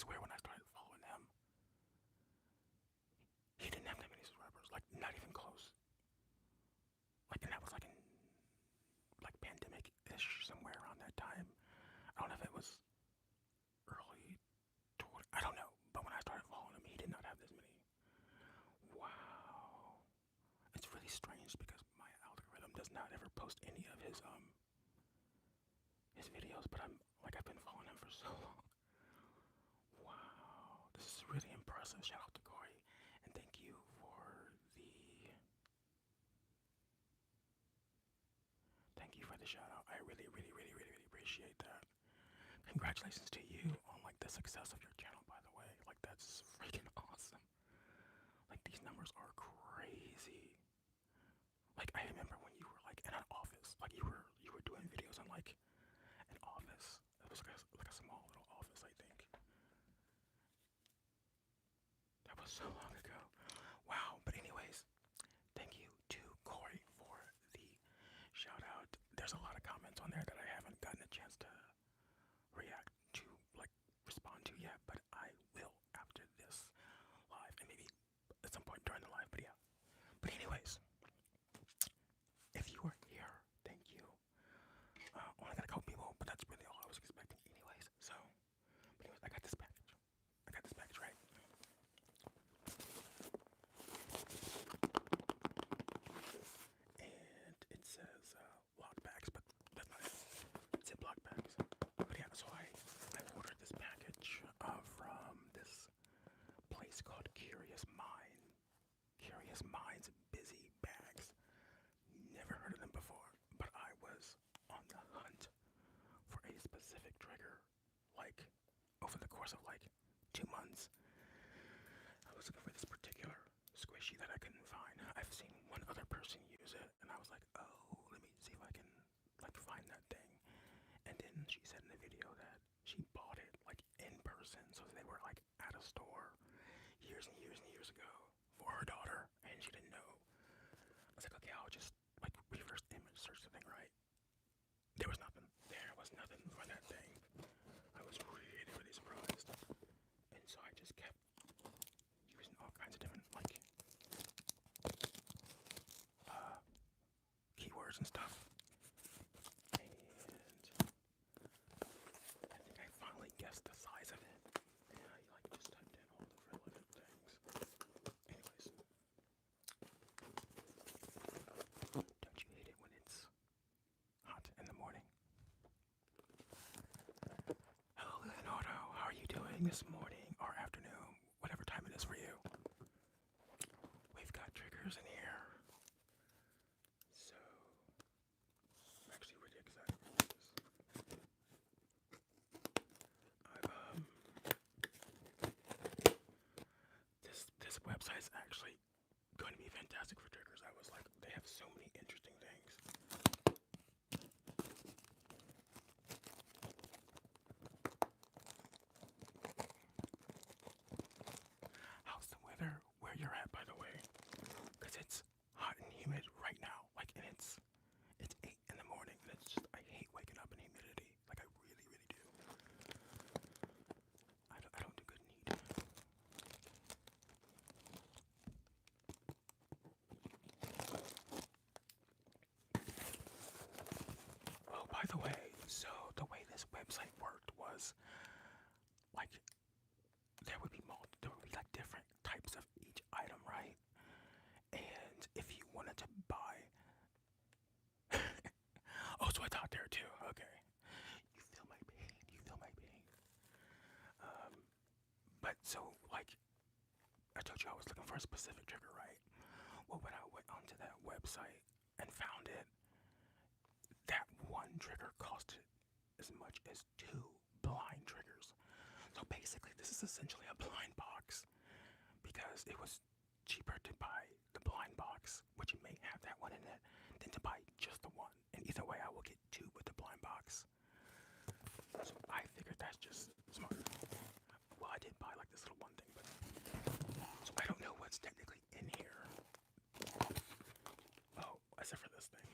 swear when I started following him, he didn't have that many subscribers. Like, not even close. Like, and that was like in like pandemic-ish, somewhere around that time. I don't know if it was early toward, I don't know. But when I started following him, he did not have this many. Wow. It's really strange because my algorithm does not ever post any of his videos, but I've been following him for so long. Wow, this is really impressive. Shout out to Corey, and thank you for the shout out. I really, really, really, really, really appreciate that. Congratulations to you on like the success of your channel, by the way. Like, that's freaking awesome. Like, these numbers are crazy. Like, I remember when you were like in an office, like you were doing videos in like an office. It was like a small little office, I think. That was so long ago. Wow. But anyways, thank you to Corey for the shout out. There's a lot of comments on there that I haven't gotten a chance to react to, like respond to yet, but I will after this live, and maybe at some point during the live. But yeah. But anyways, if you are here, thank you. Only got a couple people, but that's really all I was expecting anyways. So, but anyways, I got this package. Right? And it says lock bags, but that's not it. Ziploc bags. But yeah, so I ordered this package from this place called Curious Minds Busy Bags. Never heard of them before, but I was on the hunt for a specific trigger, like over the course of like 2 months. I was looking for this particular squishy that I couldn't find. I've seen one other person use it, and I was like, oh, let me see if I can like find that thing. And then she said in the video that she bought it like in person, so they were like at a store years and years and years ago for her daughter, and she didn't know. I was like, okay, I'll just like reverse image search the thing, right? There was nothing. There was nothing for that thing. I was really, really surprised. And so I just kept using all kinds of different like keywords and stuff. And I think I finally guessed the size of it. And I like just typed in all the relevant things. Anyways. Don't you hate it when it's hot in the morning? Hello, Leonardo. How are you doing this morning or afternoon? Whatever time it is for you. We've got triggers in here. So, I'm actually really excited for this. This website is actually going to be fantastic for triggers. I was like, they have so many interesting things. How's the weather where you're at, by the way? Because it's hot and humid right now. Like, and it's 8 in the morning, and it's just, I hate waking up in humidity. Like, I really, really do. I don't do good in heat. Oh, by the way, so the way this website worked was like there would be like different types of each item, right? And if you wanted to buy oh, so I thought there too. Okay. You feel my pain. But so like I told you I was looking for a specific trigger, right? Well, when I went onto that website and found it, that one trigger costed as much as 2 blind triggers. So basically, this is essentially a blind box because it was cheaper to buy the blind box, which may have that one in it, than to buy just the one. And either way, I will get 2 with the blind box. So I figured that's just smart. Well, I did buy like this little one thing, but so I don't know what's technically in here. Oh, except for this thing.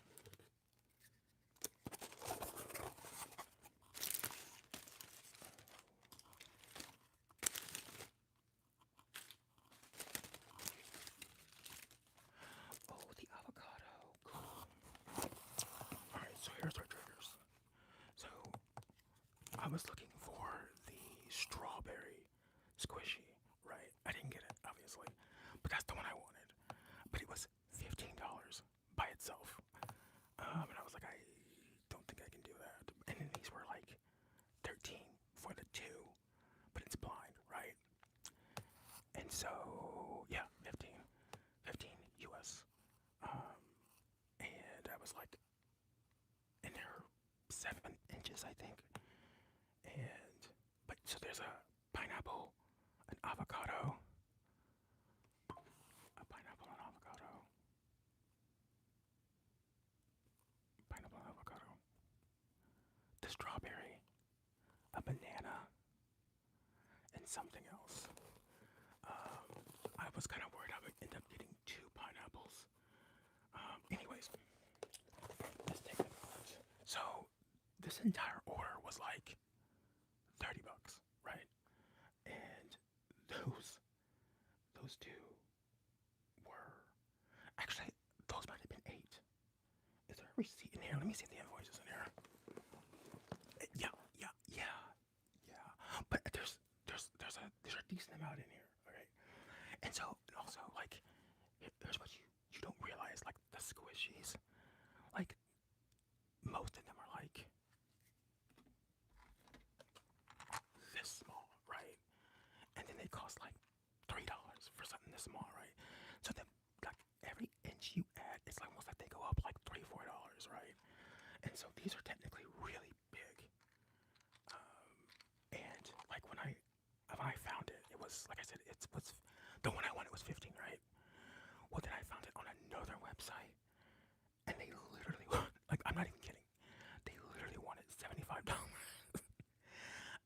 the strawberry, a banana, and something else. I was kind of worried I would end up getting 2 pineapples. Anyways, let's take a moment. So this entire order was like $30, right? And those two were actually those might have been 8. Is there a receipt in here? Let me see if the invoice is in here. Yeah. But there's a decent amount in here, alright? And so also like here's what you don't realize, like the squishies, like most of them are like this small, right? And then they cost like $3 for something this small, right? So then like every inch you add, it's almost like they go up like $3-4, right? And so these are technically really big. And like when I found it, it was like I said, it was the one I wanted was 15, right? Well, then I found it on another website, and they literally like I'm not even kidding. They literally wanted $75.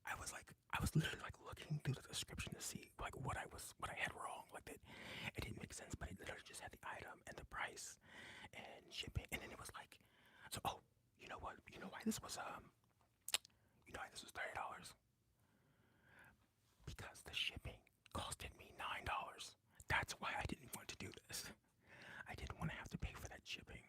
I was literally like looking through the description to see like what I had wrong, like that it didn't make sense, but it literally just had the item and the price and shipping, and then it was like, so you know what? You know why this was $30? Because the shipping costed me $9. That's why I didn't want to do this. I didn't want to have to pay for that shipping.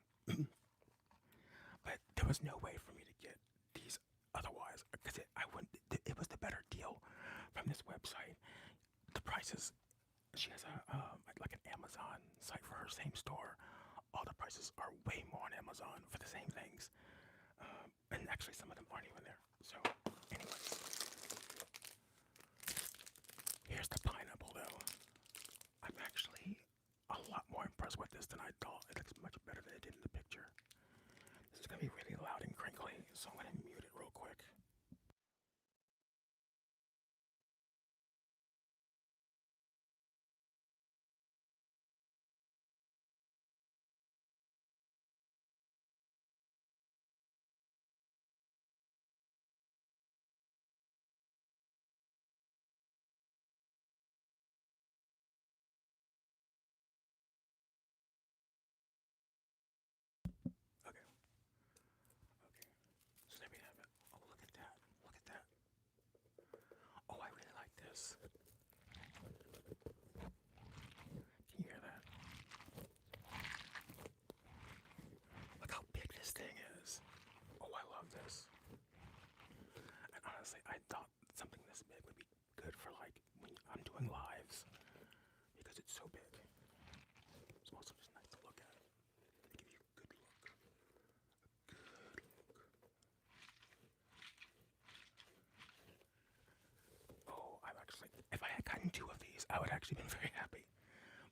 But there was no way for me to get these otherwise, because it was the better deal from this website. The prices, she has like an Amazon site for her same store. All the prices are way more on Amazon for the same things. And actually some of them aren't even there. So anyways, here's the pineapple though. I'm actually a lot more impressed with this than I thought. It looks much better than it did in the picture. This is gonna be really loud and crinkly, so I'm gonna mute it real quick. Okay, okay. So there we have it. Oh, look at that. Look at that. Oh, I really like this. Can you hear that? Look how big this thing is. Oh, I love this. And honestly, I thought something this big would be good for like when I'm doing lives because it's so big. It's also just nice to look at. They give you a good look. Good look. Oh, if I had gotten 2 of these, I would actually been very happy.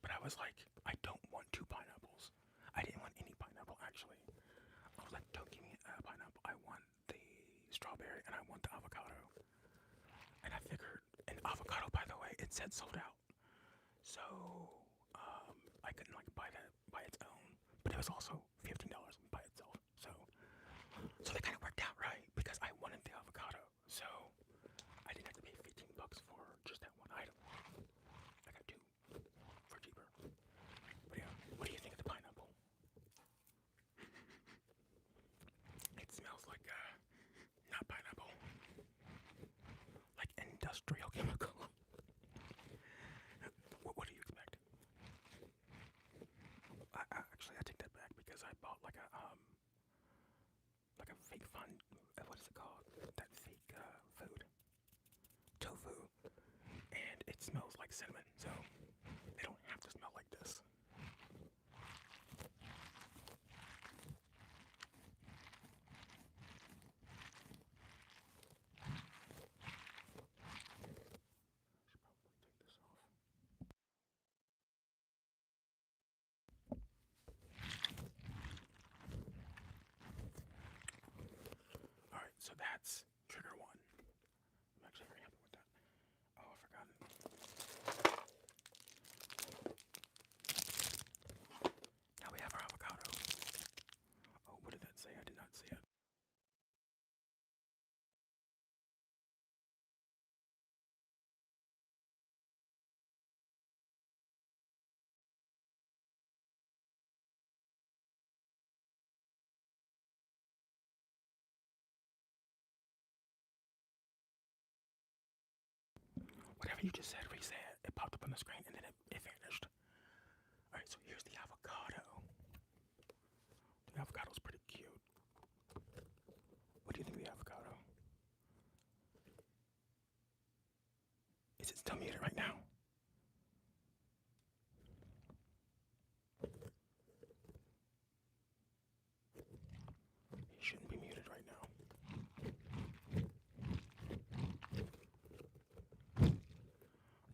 But I was like, I don't want 2 pineapples. I didn't want any pineapple actually. I was like, don't give me a pineapple. I want the strawberry and I want the avocado. And I figured, and avocado, by the way, it said sold out. So I couldn't like buy that by its own. But it was also $15 by itself. So they kind of worked out right because I wanted the avocado. So I didn't have to pay $15 for just that one item. I got 2 for cheaper. But yeah, what do you think of the pineapple? It smells like not pineapple, like industrial chemical. What do you expect? Actually, I take that back because I bought like a fake fun. What is it called? That fake food, tofu, and it smells like cinnamon. So they don't have to smell like this. Alright, so that's trigger 1. I'm actually very happy with that. Oh, I forgot it. Now we have our avocado. Oh, what did that say? I did not see it. Whatever you just said, reset. It popped up on the screen and then it vanished. Alright, so here's the avocado. The avocado's pretty cute. What do you think of the avocado? Is it still muted right now? It shouldn't be muted right now.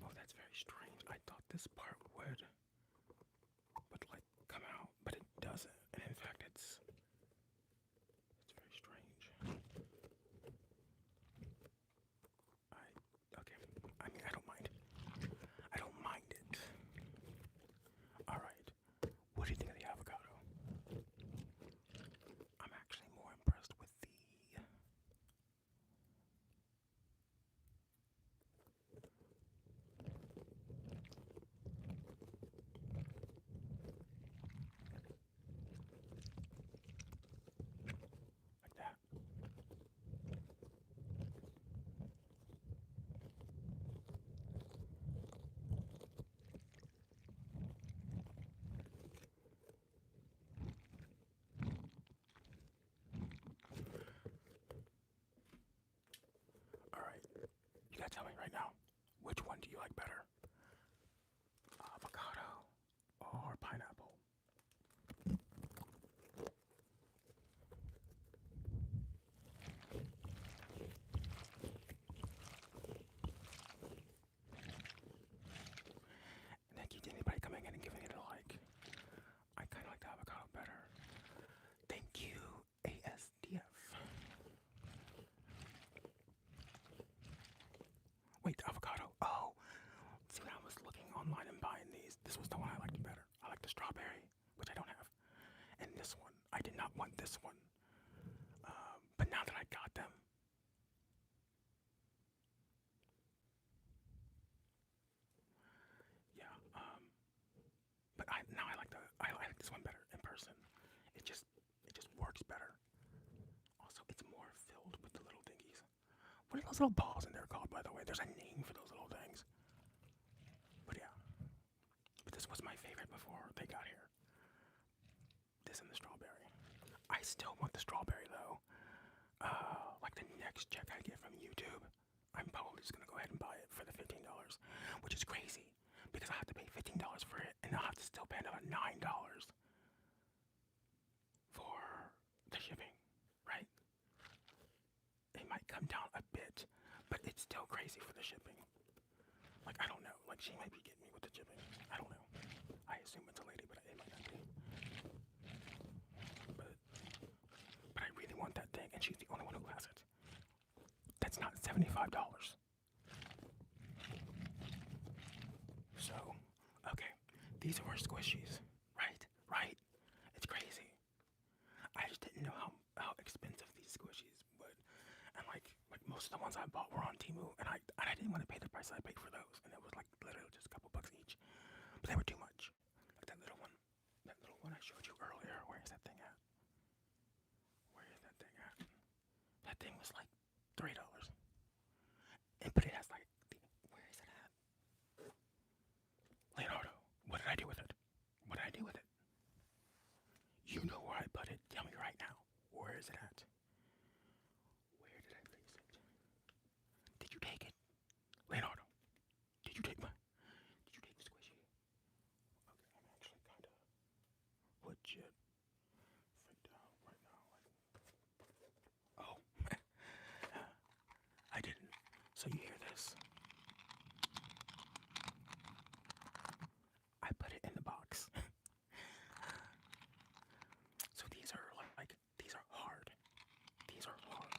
Oh, that's very strange. I thought this part would like come out, but it doesn't. And in fact, it's very strange. Okay. I mean, I don't mind. I don't mind it. All right. What do you think of the avocado? I'm actually more impressed with the like that. All right. You gotta tell me right now, which one do you like better? Avocado or pineapple? Thank you to anybody coming in and giving it a like. I kind of like the avocado better. Thank you, ASDF. Wait, the avocado. Oh, see, when I was looking online and buying these, this was the one I liked better. I like the strawberry, which I don't have. And this one, I did not want this one. But now that I got them, yeah. But now I like this one better in person. It just works better. Also, it's more filled with the little dingies. What are those little balls in there called, by the way? There's a name for those little things. But yeah. But this was my favorite before they got here. This and the strawberry. I still want the strawberry though. Like the next check I get from YouTube, I'm probably just gonna go ahead and buy it for the $15, which is crazy because I have to pay $15 for it, and I'll have to still pay another $9 for the shipping, right? It might come down a bit, but it's still crazy for the shipping. Like, I don't know. Like, she might be getting me with the shipping. I don't know. I assume it's a lady, but it might not be. But I really want that thing, and she's the only one who has it. That's not $75. So, okay. These are squishies, right? Right? It's crazy. I just didn't know how expensive these squishies would. And like most of the ones I bought were on Temu, and I didn't want to pay the price I paid for those, and it was like literally just a couple bucks each. But they were too much. Like that little one I showed you earlier. Where is that thing at? Where is that thing at? That thing was like $3. But it has like where is it at? Leonardo, what did I do with it? What did I do with it? You know where I put it. Tell me right now. Where is it at? Where did I place it? Did you take it? Leonardo, did you take the squishy? Okay, I'm actually kinda legit freaked out right now. Oh. I didn't. So you hear this? I put it in the box. So these are these are hard. These are hard.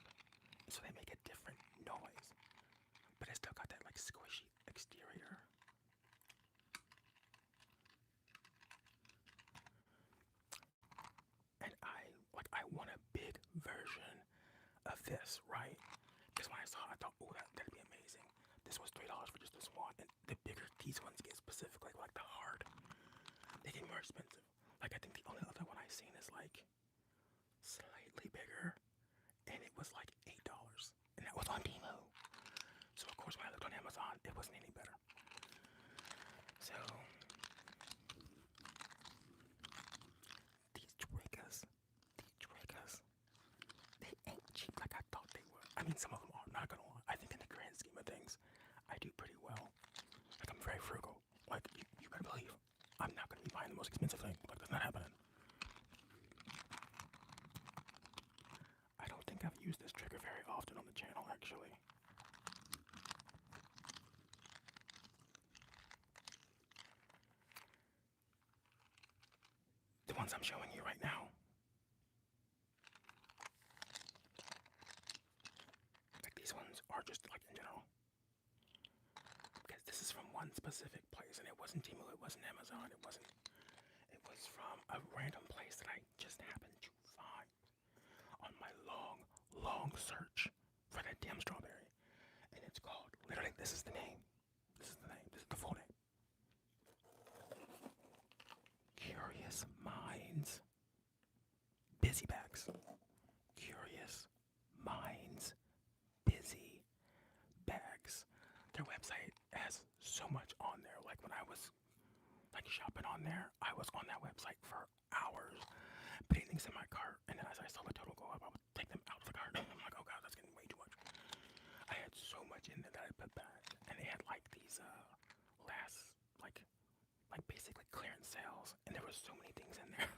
So they make a different noise. But it still got that like squishy exterior. And I want a big version of this, right? Because when I saw it, I thought, oh, that'd be amazing. This was $3 for just this one. And the bigger these ones get, specifically like the hard, they get more expensive. Like I think the only other one I've seen is like slightly bigger, and it was like $8, and that was on Temu. So of course when I looked on Amazon, it wasn't any better. mean, some of them are, not gonna lie. I think in the grand scheme of things, I do pretty well. Like, I'm very frugal. Like, you better believe I'm not gonna be buying the most expensive thing. Like, that's not happening. I don't think I've used this trigger very often on the channel, actually. The ones I'm showing you right now. Like, these ones are just, like, in general. Because this is from one specific place, and it wasn't Temu, it wasn't Amazon, it was from a random place that I just happened to find on my long, long search for that damn strawberry. And it's called, literally, this is the name. This is the name. This is the full name. Curious Minds Busy Bags. Curious Minds Busy Bags. Their website has so much on there. Like, when I was like shopping on there, I was on that website for hours, putting things in my cart, and then as I saw the total go up, I would take them out of the cart. I'm like, oh god, that's getting way too much. I had so much in there that I put back, and they had like these last like basically clearance sales, and there was so many things in there.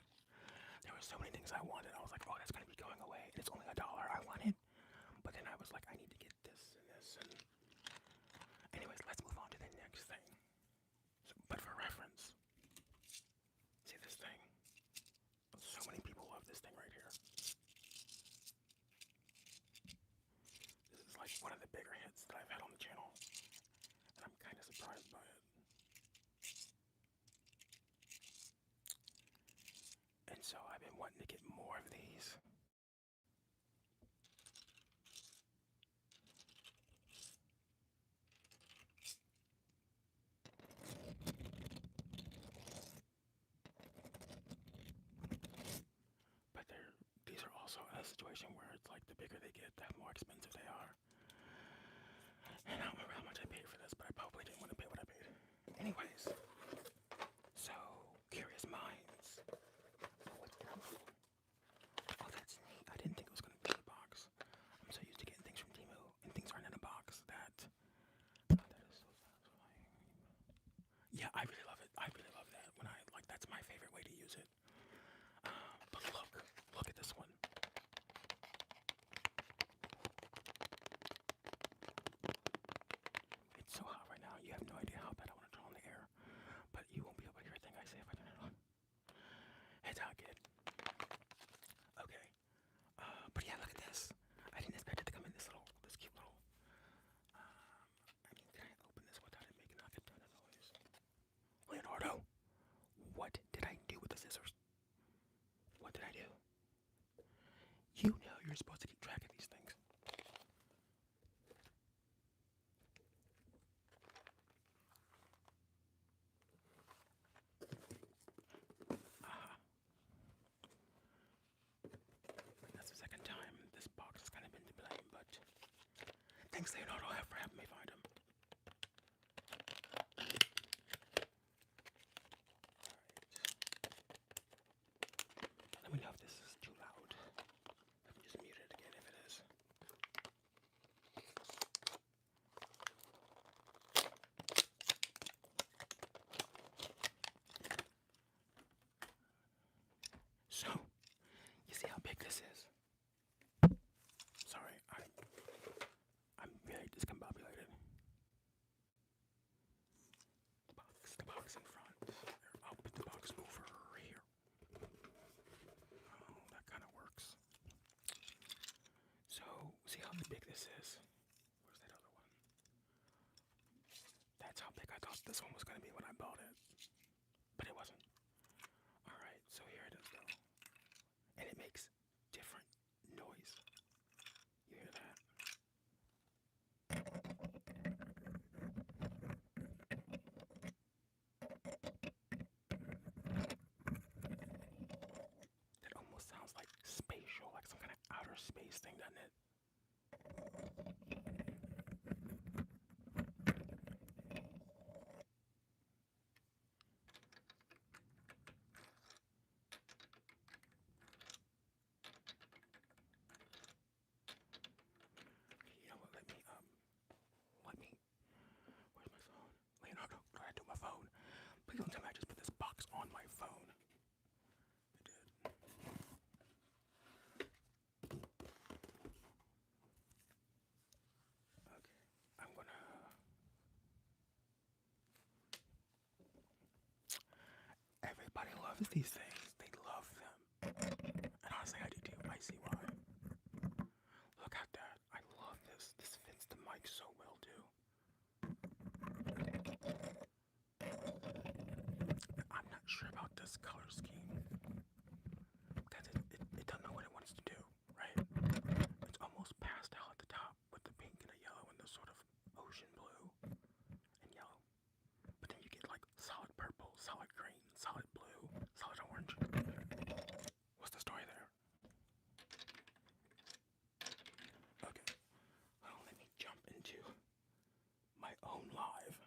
There were so many things I wanted. I was like, oh, that's gonna be going away, and it's only $1. I want it, but then I was like, I need to get this and this, and anyways, let's move on to the next thing. So, but for reference, see this thing? So many people love this thing right here. This is like one of the bigger hits that I've had on the channel, and I'm kind of surprised by it. And so I've been wanting to get more of these. But these are also in a situation where it's like the bigger they get, the more expensive they are. And I don't remember how much I paid for this, but I probably didn't want to pay what I paid. Anyways, so Curious Minds. What's that? Oh, that's neat. I didn't think it was going to be in a box. I'm so used to getting things from Temu, and things aren't in a box. That is so satisfying. Yeah, I really love it. I really love that. When that's my favorite way to use it. But look at this one. It's so hot right now. You have no idea how bad I want to turn on the air, but you won't be able to hear a thing I say if I turn it on. It's hot, kid. Okay. But yeah, look at this. I didn't expect it to come in this cute little. I mean, can I open this without it making like a ton of noise? Leonardo, what did I do with the scissors? What did I do? You know you're supposed to keep track of these things. That's the second time this box has kind of been to blame, but thanks, Leonardo, for having me find them. Alright. Let me know if this is too loud. I can just mute it again if it is. So, you see how big this is? Sorry, I'm very discombobulated. The box in front. I'll put the box over here. Oh, that kind of works. So, see how big this is? Where's that other one? That's how big I thought this one was going to be when I bought it. But it wasn't. Alright, so here it is though. And it makes different noise. You hear that? That almost sounds like spatial, like some kind of outer space thing, doesn't it? loves these things. They love them. And honestly, I do too. I see why. Look at that. I love this. This fits the mic so well too. I'm not sure about this color scheme because it doesn't know what it wants to do, right? It's almost pastel at the top with the pink and the yellow and the sort of ocean blue and yellow. But then you get like solid purple, solid green, solid blue, solid orange. What's the story there? Okay, well, let me jump into my own live.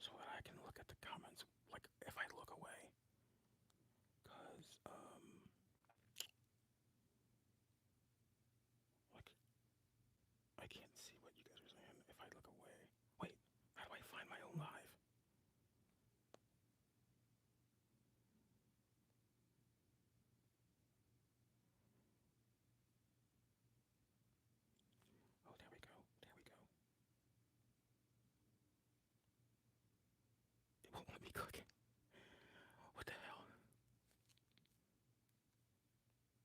So that I can look at the comments, like if I look away, cause like I can't see what you guys are saying if I look away. Wait, how do I find my own live? Oh, there we go. There we go. It won't let me click. What the hell?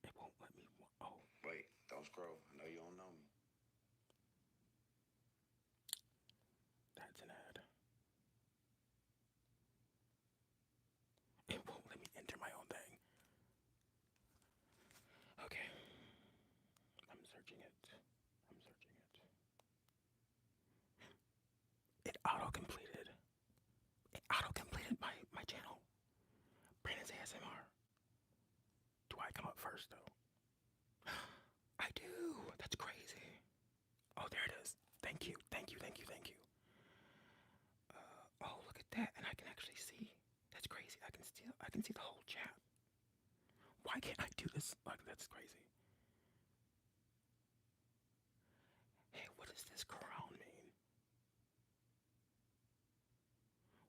It won't let me. Oh. Wait, don't scroll. I know you don't know me. That's an ad. It won't let me enter my own thing. Okay. I'm searching it. I'm searching it. It auto-completed. It auto-completed my channel. Brandon's ASMR. Do I come up first though? I do. That's crazy. Oh, there it is. Thank you. Thank you. Thank you. Thank you. Oh, look at that. And I can actually see. That's crazy. I can see the whole chat. Why can't I do this? Like, that's crazy. Hey, what does this crown mean?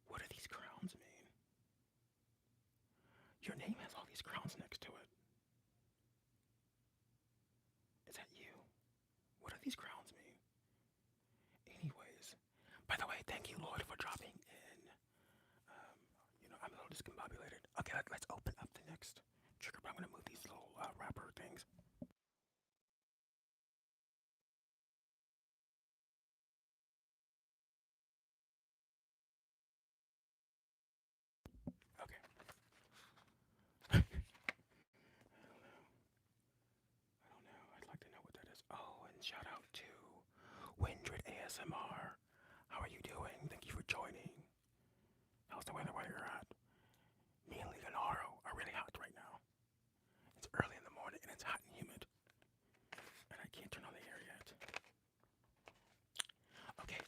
What do these crowns mean? Your name has all these crowns next to it. Is that you? What do these crowns mean? Anyways, by the way, thank you, Lloyd, for dropping in. I'm a little discombobulated. Okay, let's open up the next trigger, but I'm gonna move these little wrapper things. Okay. I don't know. I'd like to know what that is. Oh, and shout out to Windred ASMR. How are you doing? Thank you for joining. How's the weather where you're at? Me and Leonardo are really hot right now. It's early in the morning and it's hot and humid. And I can't turn on the air yet. Okay,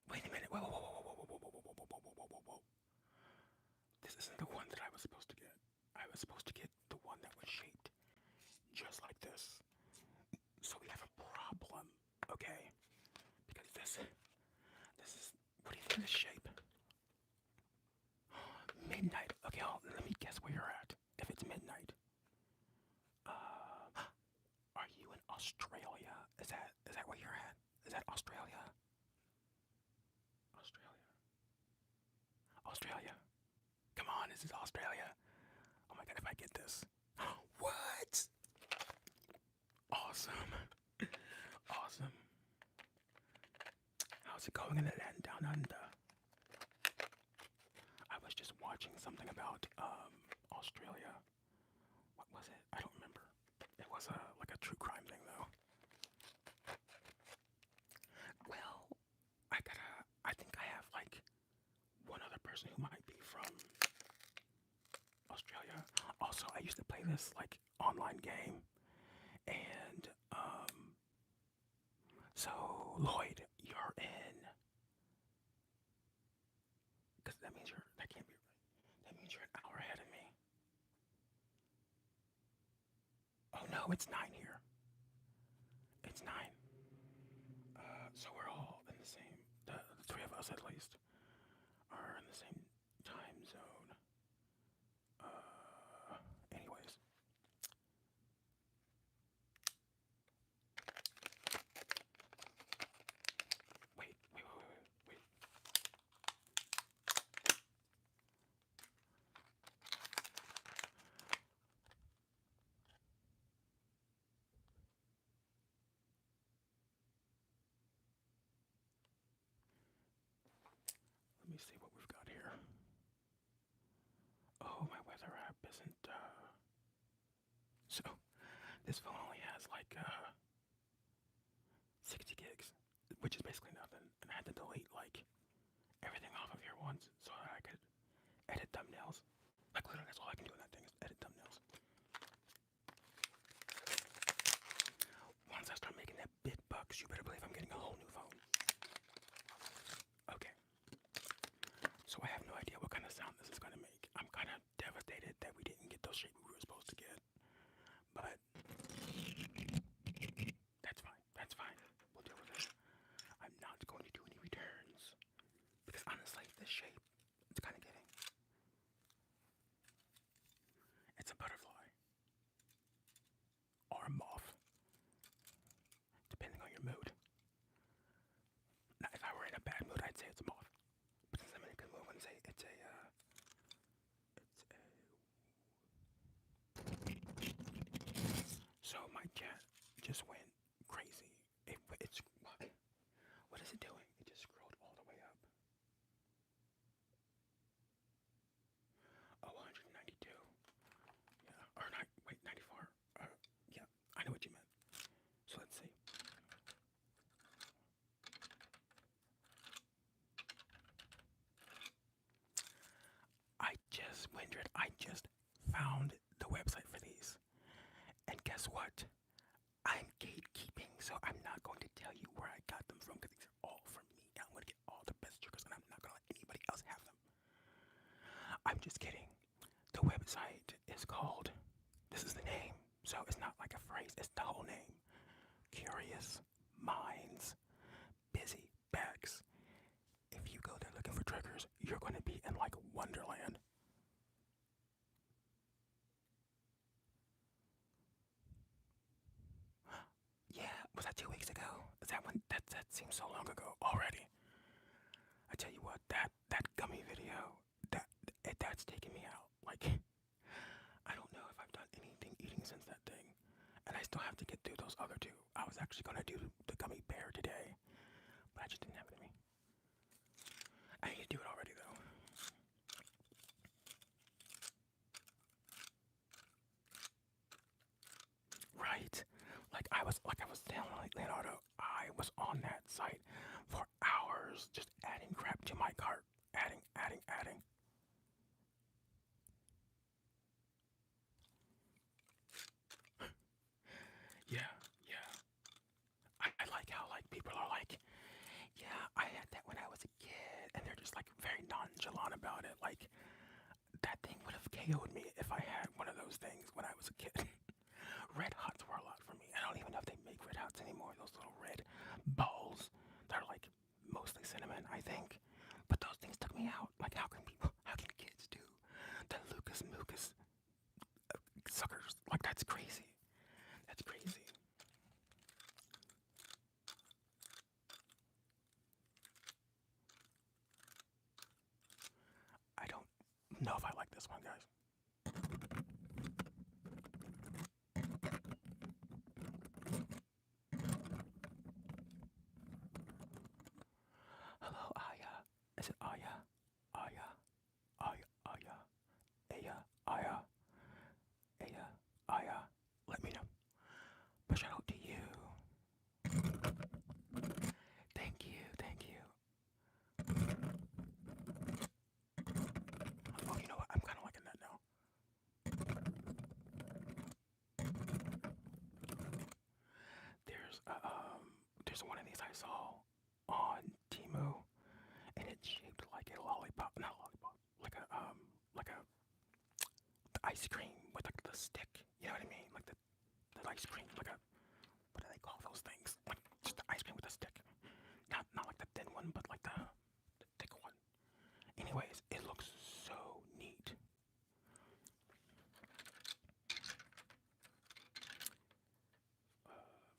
wait a minute. Whoa, whoa, whoa, whoa, whoa, whoa, whoa, whoa, whoa, whoa, whoa, whoa, whoa. This isn't the one that I was supposed to get. I was supposed to get the one that was shaped just like this. So we have a problem, okay? Because this is, what do you think of this shape? Midnight. Okay, let me guess where you're at. If it's midnight. Are you in Australia? Is that where you're at? Is that Australia? Australia. Australia. Come on, this is Australia. Oh my god, if I get this. What? Awesome. Awesome. How's it going in the land down under? I was just watching something about Australia. What was it? I don't remember. It was like a true crime thing though. Well, I think I have like one other person who might be from Australia. Also, I used to play this like online game, and so Lloyd, you're in, because that can't be right. That means you're an hour ahead of me. Oh no, it's 9 here. It's 9. So we're all in the same. The three of us at least are in the same time zone. Anyways. isn't. So this phone only has like 60 gigs, which is basically nothing. And I had to delete like everything off of here once so that I could edit thumbnails. Like literally, that's all I can do in that thing is edit thumbnails. Once I start making that big bucks, you better believe I'm getting a whole new phone. Okay. So I have no idea what kind of sound this is going to make. I'm kind of devastated that we didn't get those shapes we were supposed to get. But that's fine. That's fine. We'll deal with it. I'm not going to do any returns. Because honestly, this shape, it's kind of getting. It's a butterfly. Or a moth. Depending on your mood. Now, if I were in a bad mood, I'd say it's a moth. But since I'm in a good mood, I wouldn't say it's a, So my cat just went crazy. It's what is it doing? It just scrolled all the way up. Oh, 192. Yeah, or not? Wait, 94. Yeah, I know what you meant. So let's see. I just found the website for these, and guess what? I'm gatekeeping, so I'm not going to tell you where I got them from because these are all from me. I'm going to get all the best triggers, and I'm not going to let anybody else have them. I'm just kidding. The website is called, this is the name, so it's not like a phrase, it's the whole name. Curious Minds Busy Bags. If you go there looking for triggers, you're going to be in like Wonderland. Yeah, was that 2 weeks ago? Is that one? That seems so long ago already. I tell you what, that gummy video, that's taking me out. Like, I don't know if I've done anything eating since that thing, and I still have to get through those other two. I was actually gonna do the gummy bear today, but I just didn't have it in me. I need to do it already though. Right? Like I was telling Leonardo, I was on that site for hours just adding crap to my cart. Adding. Yeah, yeah. I like how like people are like, yeah, I had that when I was a kid, and they're just like very nonchalant about it. Like that thing would have KO'd me if I had one of those things when I was a kid. Red Hots were a lot for me. I don't even know if they make Red Hots anymore. Those little red balls. They're like mostly cinnamon, I think. But those things took me out. Like how can kids do the Lucas Mucus suckers? Like that's crazy. That's crazy. I don't know if I like this one, guys. Hello, Aya. Is it Aya? Aya. Aya. Aya. Aya. Aya. Aya. Aya. Let me know. But shout out to you. Thank you. Thank you. Oh, you know what? I'm kind of liking that now. There's one of these I saw on Temu, and it's shaped like a lollipop, not a lollipop, like a the ice cream with like the stick. You know what I mean? Like the ice cream, like a what do they call those things? Like just the ice cream with a stick. Not like the thin one, but like the thick one. Anyways, it looks so neat.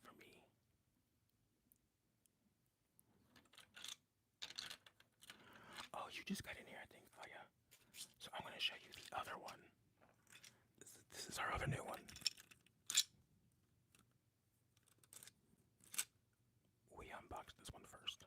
For me. Oh, you just got in here, I think. Oh yeah. So I'm gonna show you the other one. This is our other new one. We unboxed this one first.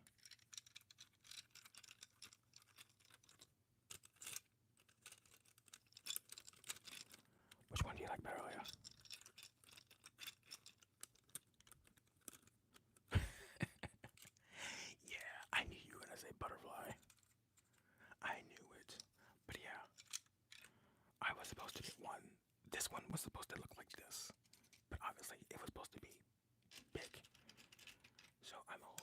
butterfly. I knew it. But yeah, I was supposed to get one. This one was supposed to look like this. But obviously, it was supposed to be big. So I'm a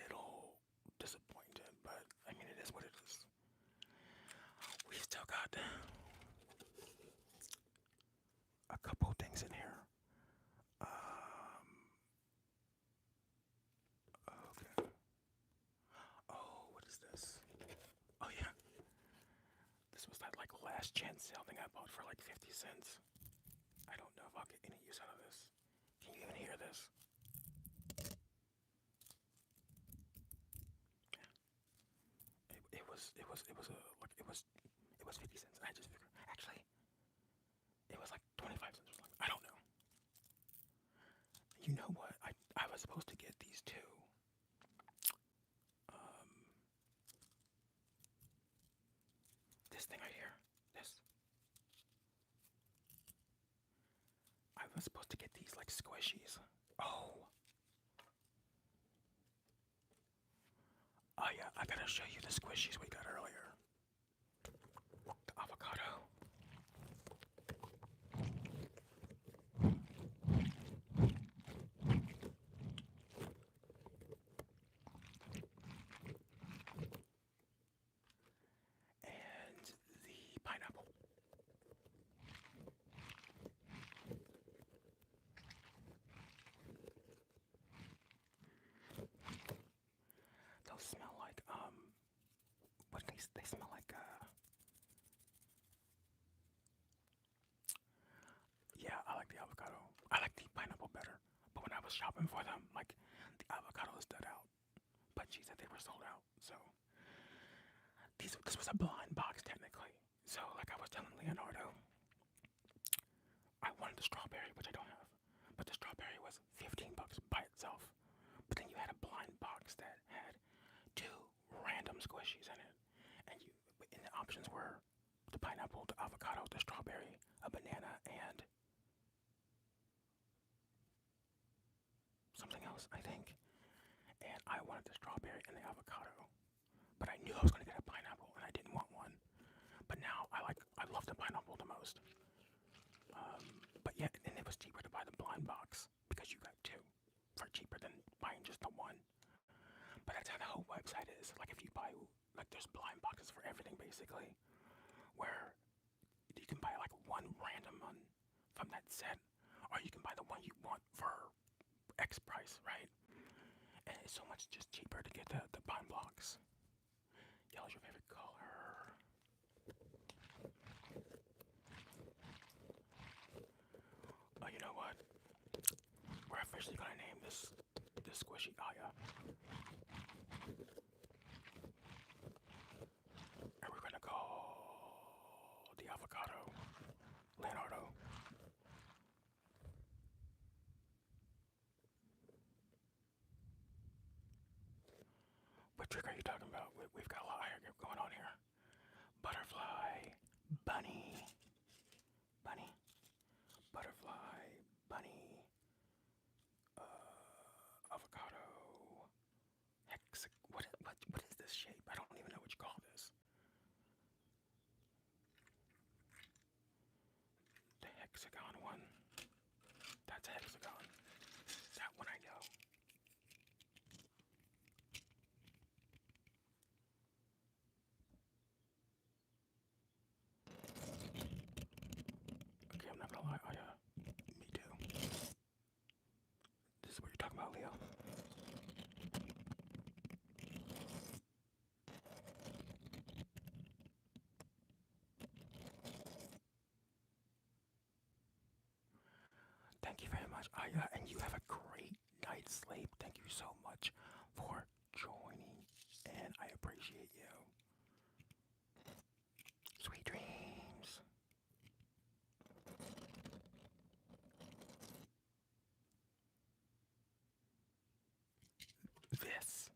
little disappointed, but I mean, it is what it is. We still got a couple things in here. Okay. Oh, what is this? Oh yeah, this was that like last chance sale thing I bought for like 50 cents. I don't know if I'll get any use out of this. Can you even hear this? It was 50 cents. I just figured actually it was like 25 cents or something. I don't know. You know what? I was supposed to get these two. Um, this thing right here. This. I was supposed to get these like squishies. Oh. Oh yeah, I gotta show you the squishies we got earlier. The avocado. And the pineapple. Those smell like what they smell like yeah, I like the avocado. I like the pineapple better. But when I was shopping for them, like the avocado stood out. But she said they were sold out. So this was a blind box technically. So like I was telling Leonardo, I wanted the strawberry, which I don't have. But the strawberry was 15 bucks by itself. But then you had a blind box that had two random squishies in it. And the options were the pineapple, the avocado, the strawberry, a banana, and something else, I think. And I wanted the strawberry and the avocado. But I knew I was gonna get a pineapple and I didn't want one. But now I love the pineapple the most. But yeah, and it was cheaper to buy the blind box because you got two for cheaper than buying just the one. But that's how the whole website is. Like if you buy like there's blind boxes for everything basically, where you can buy like one random one from that set, or you can buy the one you want for X price, right? And it's so much just cheaper to get the blind box. Yellow's your favorite color. Oh, you know what? We're officially gonna name this squishy Aya. And we're gonna call the avocado Leonardo. What trick are you talking about? We've got a lot going on here. Butterfly, bunny, bunny, butterfly, bunny, avocado, what is this shape? I don't even know what you call this. The hexagon one. That's a hexagon. That one I know. Okay, I'm not gonna lie. Me too. This is what you're talking about, Leo. Thank you very much, Aya, and you have a great night's sleep. Thank you so much for joining, and I appreciate you. Sweet dreams. This.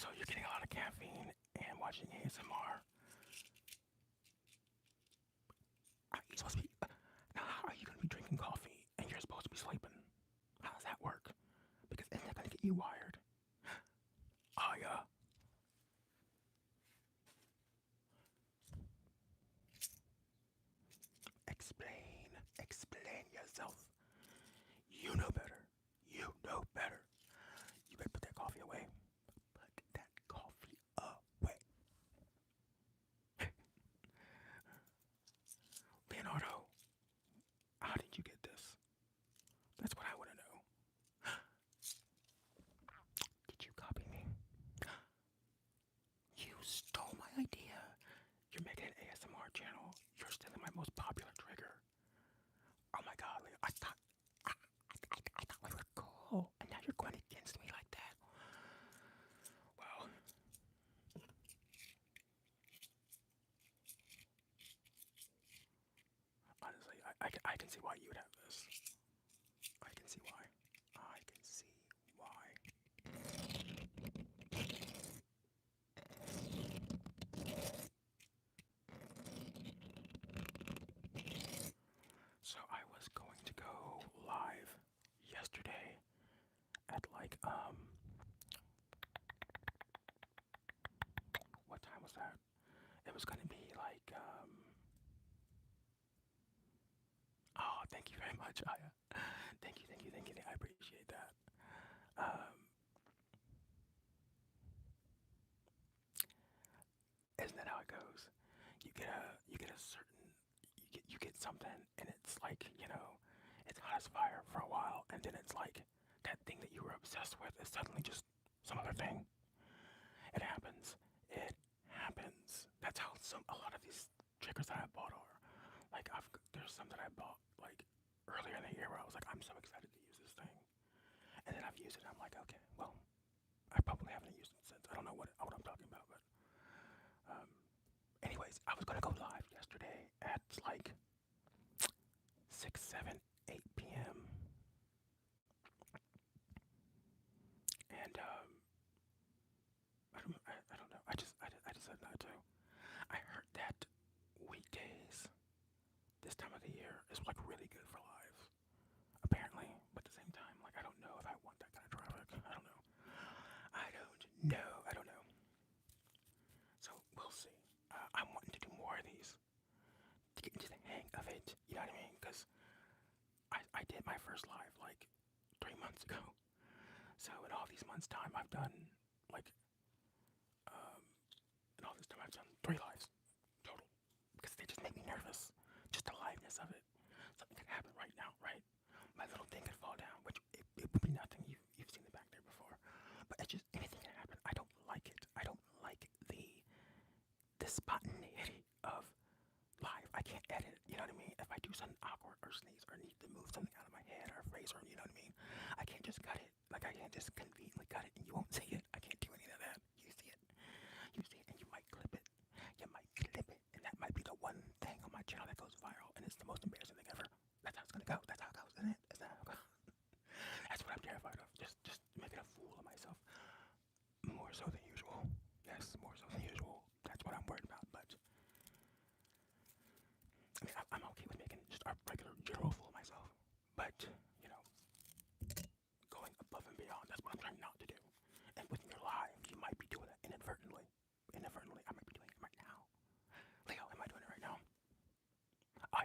So you're getting a lot of caffeine and watching ASMR. Are you supposed to be? Now, how are you gonna be drinking coffee and you're supposed to be sleeping? How does that work? Because isn't that gonna get you wired? Oh yeah. Explain. Explain yourself. You know better. You know better. You better put that coffee away. Put that coffee away. Leonardo, how did you get this? That's what I want to know. Did you copy me? You stole my idea. You're making an ASMR channel. You're stealing my most popular trigger. Oh my god, Leo. I thought we were cool. And now you're going against me like that. Well, honestly, I can see why you would have this. I can see why. I can see why. So I was going to go live yesterday at like what time was that? It was gonna be like oh, thank you very much, Aya. Thank you. I appreciate that. Um, isn't that how it goes? You get a certain you get something and it's like, it's hot as fire for a while and then it's like that thing that you were obsessed with is suddenly just some other thing. It happens. It happens. That's how a lot of these triggers that I bought are. Like there's some that I bought like earlier in the year where I was like, I'm so excited to use this thing. And then I've used it and I'm like, okay, well, I probably haven't used it since. I don't know what I'm talking about, but um anyways, I was gonna go live yesterday at like 6, 7, 8 p.m. And I don't know. I just said not to. I heard that weekdays this time of the year is like really good for live. Apparently, but at the same time, like I don't know if I want that kind of traffic. I don't know. I don't know. So we'll see. I'm wanting to do more of these to get into the hang of it. You know what I mean? Because I did my first live like 3 months ago. So in all these months' time, I've done like um, in all this time I've done 3 lives total because they just make me nervous. Just the liveness of it. Something could happen right now, right? My little thing could fall down, which it would be nothing. You've seen it back there before, but it's just anything can happen. I don't like it. I don't like the spontaneity of live. I can't edit it. You know what I mean? If I do something awkward or sneeze or need to move something out of my head or face or you know what I mean, I can't just cut it. Like I can't just conveniently cut it and you won't see it. I can't do any of that. You see it. You see it and you might clip it. You might clip it. And that might be the one thing on my channel that goes viral and it's the most embarrassing thing ever. That's how it's gonna go. That's how it goes, isn't it? Is that how it goes? That's what I'm terrified of. Just making a fool of myself. More so than usual. Yes, more so than usual. That's what I'm worried about. But I mean, I'm okay with making just a regular general fool of myself. But, you know, going above and beyond, that's what I'm trying not to do. And with your live, you might be doing it inadvertently. Inadvertently, I might be doing it right now. Leo, am I doing it right now?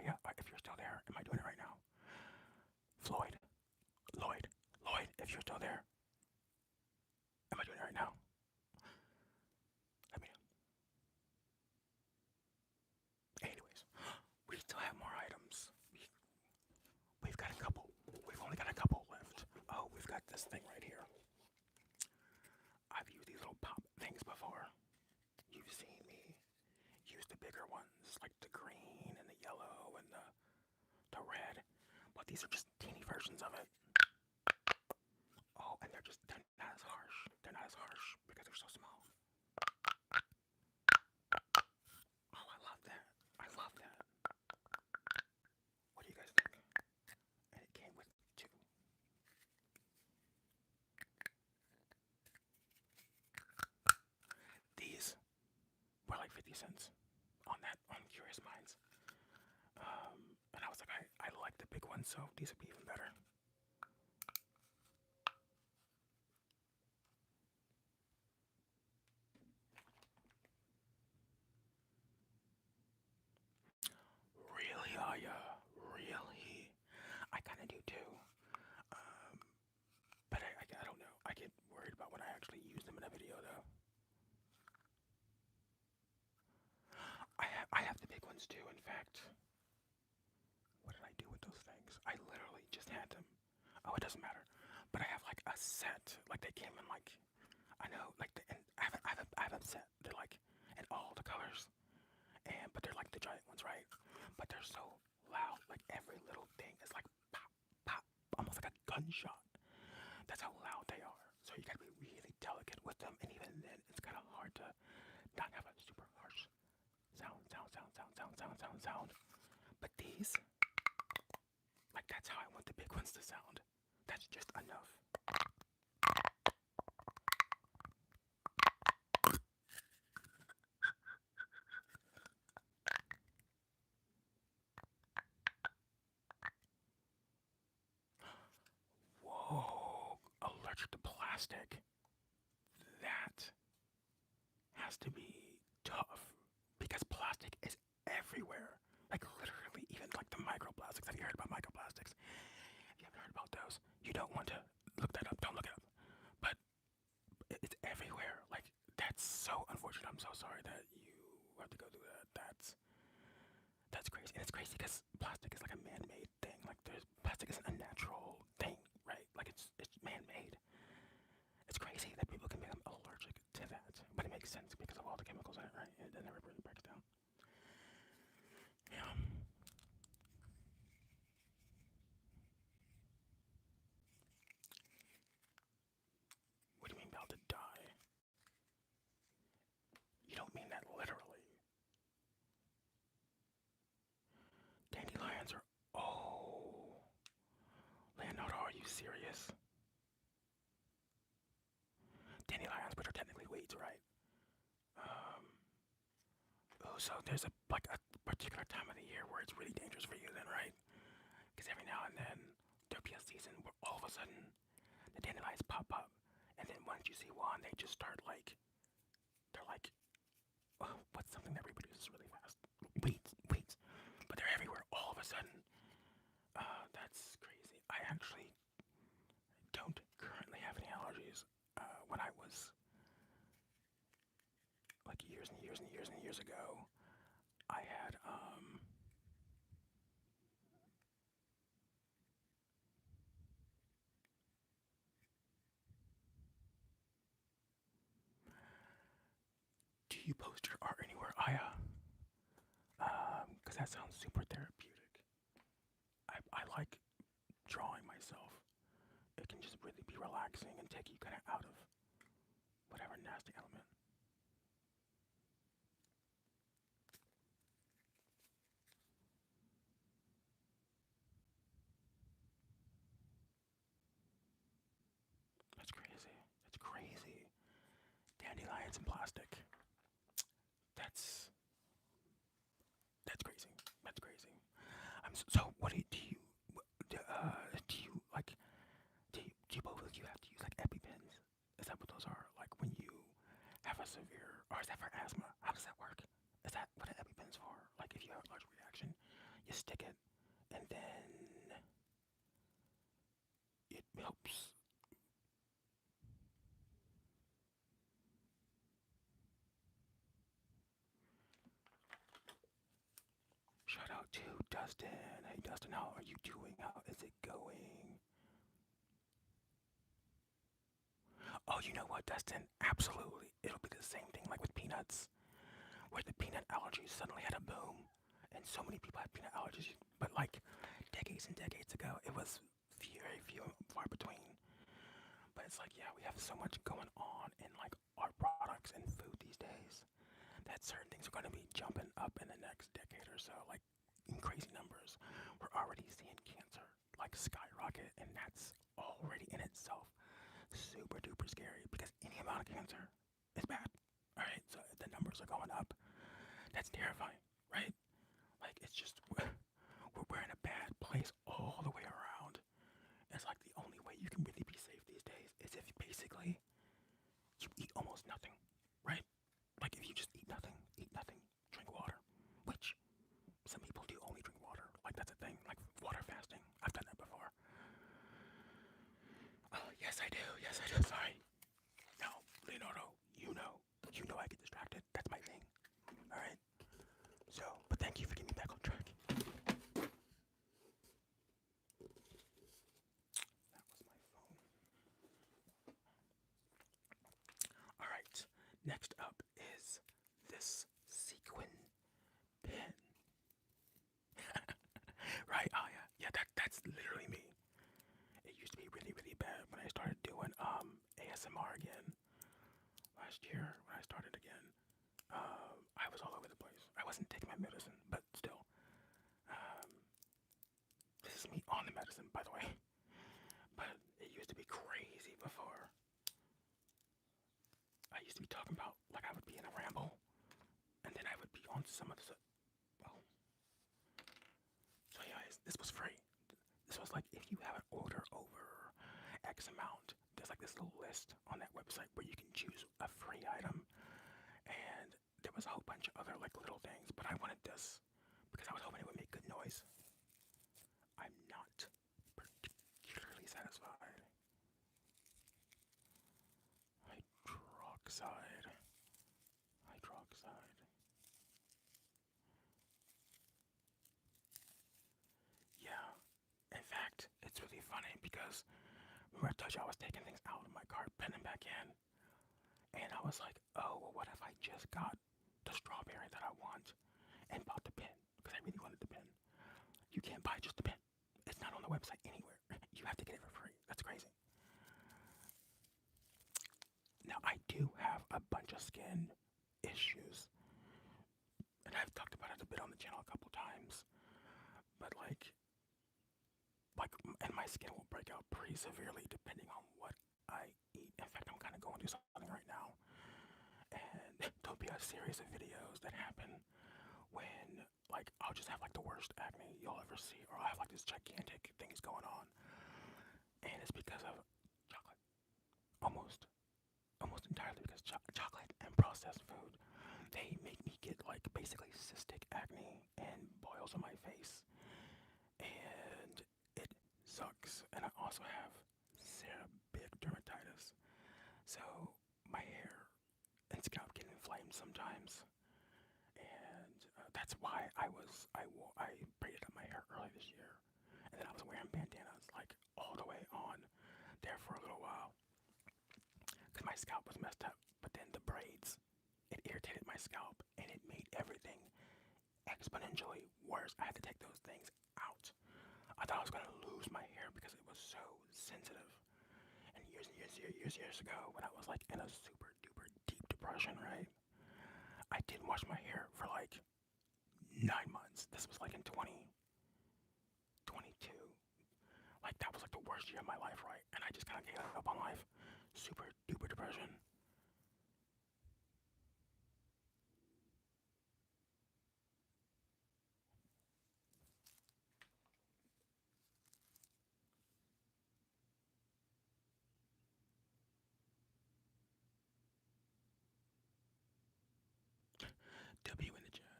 Yeah, if you're still there, am I doing it right now? Floyd, Lloyd, if you're still there, am I doing it right now? Let me know. Anyways, we still have more items. We've got a couple. We've only got a couple left. Oh, we've got this thing right here. I've used these little pop things before. You've seen me use the bigger ones, like the green and the yellow and the red. But these are just teeny versions of it. Oh, and they're not as harsh. They're not as harsh because they're so small. Oh, I love that. I love that. What do you guys think? And it came with two. cents on Curious Minds. And I was like, I like the big ones, so these would be even better. Really, really? I kind of do too. Um, but I don't know. I get worried about when I actually use them in a video, though. I have the big ones too. In fact, what did I do with those things? I literally just had them. Oh, it doesn't matter. But I have like a set. Like they came in like I know like and I have a set. They're like in all the colors, and but they're like the giant ones, right? But they're so loud. Like every little thing is like pop, pop, almost like a gunshot. That's how loud they are. So you gotta be really delicate with them, and even then, it's kind of hard to not have a super harsh sound. But these, like that's how I want the big ones to sound. That's just enough. Whoa, allergic to plastic. That has to be tough because plastic is everywhere. Like literally, even like the microplastics. Have you heard about microplastics? If you haven't heard about those, you don't want to look that up. Don't look it up. But it's everywhere. Like that's so unfortunate. I'm so sorry that you have to go through that. That's crazy, and it's crazy because plastic is like a man-made thing. Like there's plastic isn't a natural thing, right? Like it's man-made. It's crazy that people can become allergic to that, but it makes sense because of all the chemicals in it, right? It never really breaks down. Yeah. What do you mean about to die? You don't mean that literally. Dandelions are. Oh. Leonardo, are you serious? Dandelions, which are technically weeds, right? Um. Oh, so there's a like a particular time of the year where it's really dangerous for you, then, right? Because every now and then there'll be a season where all of a sudden the dandelions pop up, and then once you see one, they just start like they're like what's something that reproduces really fast? Weeds, but they're everywhere all of a sudden. That's crazy. I actually don't currently have any allergies. When I was like years ago, I had do you post your art anywhere, Aya? Because that sounds super therapeutic. I like drawing myself. It can just really be relaxing and take you kind of out of whatever nasty element. That's crazy. That's crazy. Dandelions and plastic. That's that's crazy. That's crazy. So what do you like? Do you both of you have to use like EpiPens? Is that what those are? Like when you have a severe, or is that for asthma? How does that work? Is that what an EpiPen's for? Like if you have an allergic reaction, you stick it, and then it helps. Shout out to Dustin. Hey Dustin, how are you doing? How is it going? Oh, you know what, Dustin? Absolutely. It'll be the same thing like with peanuts, where the peanut allergies suddenly had a boom, and so many people had peanut allergies. But like decades and decades ago, it was very few and far between. But it's like, yeah, we have so much going on in like our products and food these days that certain things are going to be jumping up in the next decade or so, like in crazy numbers. We're already seeing cancer like skyrocket, and that's already in itself super duper scary because any amount of cancer is bad. All right, so the numbers are going up. That's terrifying, right? Like it's just we're in a bad place all the way around. It's like the only way you can really be safe these days is if basically you eat almost nothing, right? Like if you just eat nothing, drink water, which some people do only drink water. Like that's a thing, like water fasting. I've done that before. Yes, I do. Yes, I do. Sorry. No, Leonardo, you know I get distracted. That's my thing. All right. So, but thank you for getting me back on track. That was my phone. All right. Next up is this sequin pin. Right? Oh yeah, yeah. That's literally me. It used to be really really bad when I started doing ASMR again last year. When I started again, I was all over the place. I wasn't taking my medicine, but still. Um, this is me on the medicine, by the way. But it used to be crazy before. I used to be talking about like I would be in a ramble, and then I would be on some of the. Well, so yeah, this was free. This was like if you have an order over X amount, there's like this little list on that website where you can choose a free item, and there was a whole bunch of other like little things, but I wanted this because I was hoping it would make good noise. I'm not particularly satisfied. Hydroxide. Hydroxide. Yeah. In fact, it's really funny because remember I told you I was taking things out of my cart, putting them back in, and I was like, oh, well, what if I just got the strawberry that I want and bought the pen because I really wanted the pen. You can't buy just the pen. It's not on the website anywhere. You have to get it for free. That's crazy. Now I do have a bunch of skin issues, and I've talked about it a bit on the channel a couple times. But and my skin will break out pretty severely depending on what I eat. In fact, I'm kind of going through something right now, and there'll be a series of videos that happen when like I'll just have like the worst acne you'll ever see, or I'll have like this gigantic things going on, and it's because of chocolate. Almost entirely because chocolate and processed food. They make me get like basically cystic acne and boils on my face, and it sucks. And I also have seborrheic dermatitis, so my hair and scalp get inflamed sometimes, and that's why I braided up my hair early this year, and then I was wearing bandanas like all the way on there for a little while because my scalp was messed up. But then the braids, it irritated my scalp and it made everything exponentially worse. I had to take those things out. I thought I was gonna lose my hair because it was so sensitive. And years ago, when I was like in a super duper deep depression, right? I didn't wash my hair for like 9 months. This was like in 2022. Like that was like the worst year of my life, right? And I just kind of gave up on life. Super duper depression. W in the chat.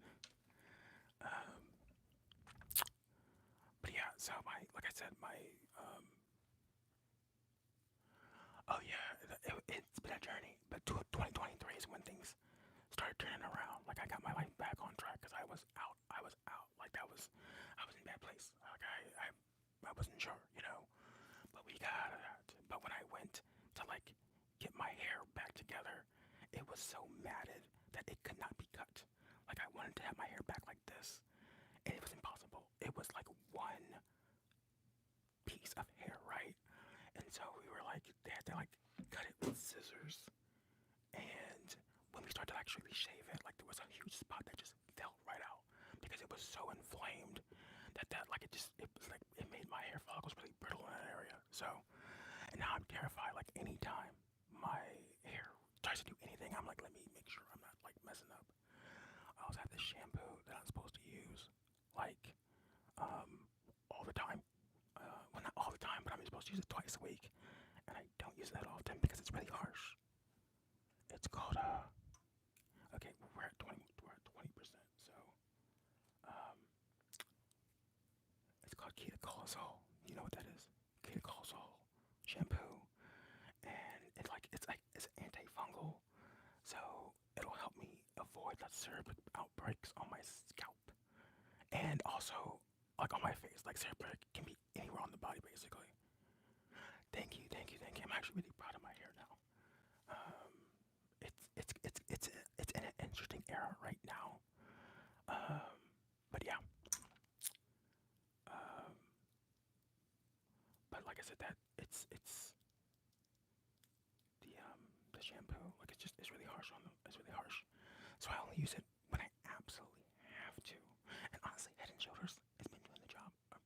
Um, but yeah, so like I said, um, oh yeah, it's been a journey. But 2023 is when things started turning around. Like I got my life back on track because I was out. I was out. Like I was in a bad place. Like I wasn't sure, you know. But we got out of that. But when I went to like get my hair back together, it was so matted that it could not be cut. Like I wanted to have my hair back like this, and it was impossible. It was like one piece of hair, right? And so we were like, they had to like cut it with scissors. And when we started to actually shave it, like there was a huge spot that just fell right out because it was so inflamed that like it was like it made my hair follicles really brittle in that area. So, and now I'm terrified. Like anytime my hair tries to do anything, I'm like, let me make sure I'm not like messing up. I also have this twice a week, and I don't use it that often because it's really harsh. It's called okay, we're at 20%, so um, it's called ketoconazole. You know what that is? Ketoconazole shampoo, and it's antifungal, so it'll help me avoid the seborrheic outbreaks on my scalp, and also like on my face. Like seborrheic can be anywhere on the body, basically. Thank you, thank you, thank you. I'm actually really proud of my hair now. Um, it's in an interesting era right now. Um, but yeah. Um, but like I said, that the shampoo, like it's really harsh on them. It's really harsh. So I only use it when I absolutely have to. And honestly, Head and Shoulders has been doing the job like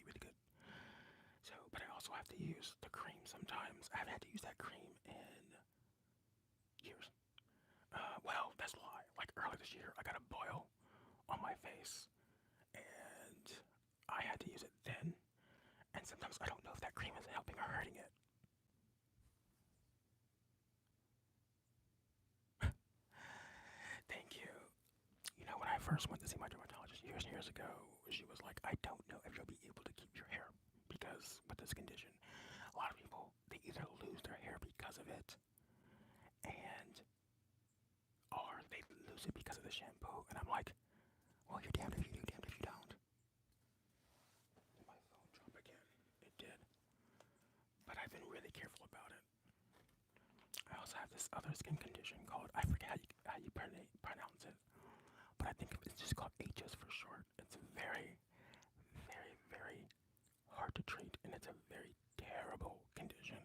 really good. So, but I also have to use the cream sometimes. I haven't had to use that cream in years. Well, that's a lie. Like earlier this year, I got a boil on my face, and I had to use it then. And sometimes I don't know if that cream is helping or hurting it. Thank you. You know, when I first went to see my dermatologist years and years ago, she was like, I don't know if you'll be able to keep your hair because with this condition, a lot of people, they either lose their hair because of it and or they lose it because of the shampoo. And I'm like, well, you're damned if you do, damned if you don't. Did my phone drop again? It did. But I've been really careful about it. I also have this other skin condition called, I forget how you pronounce it, but I think it's just called HS for short. It's very, very, very hard to treat, and it's a very terrible condition.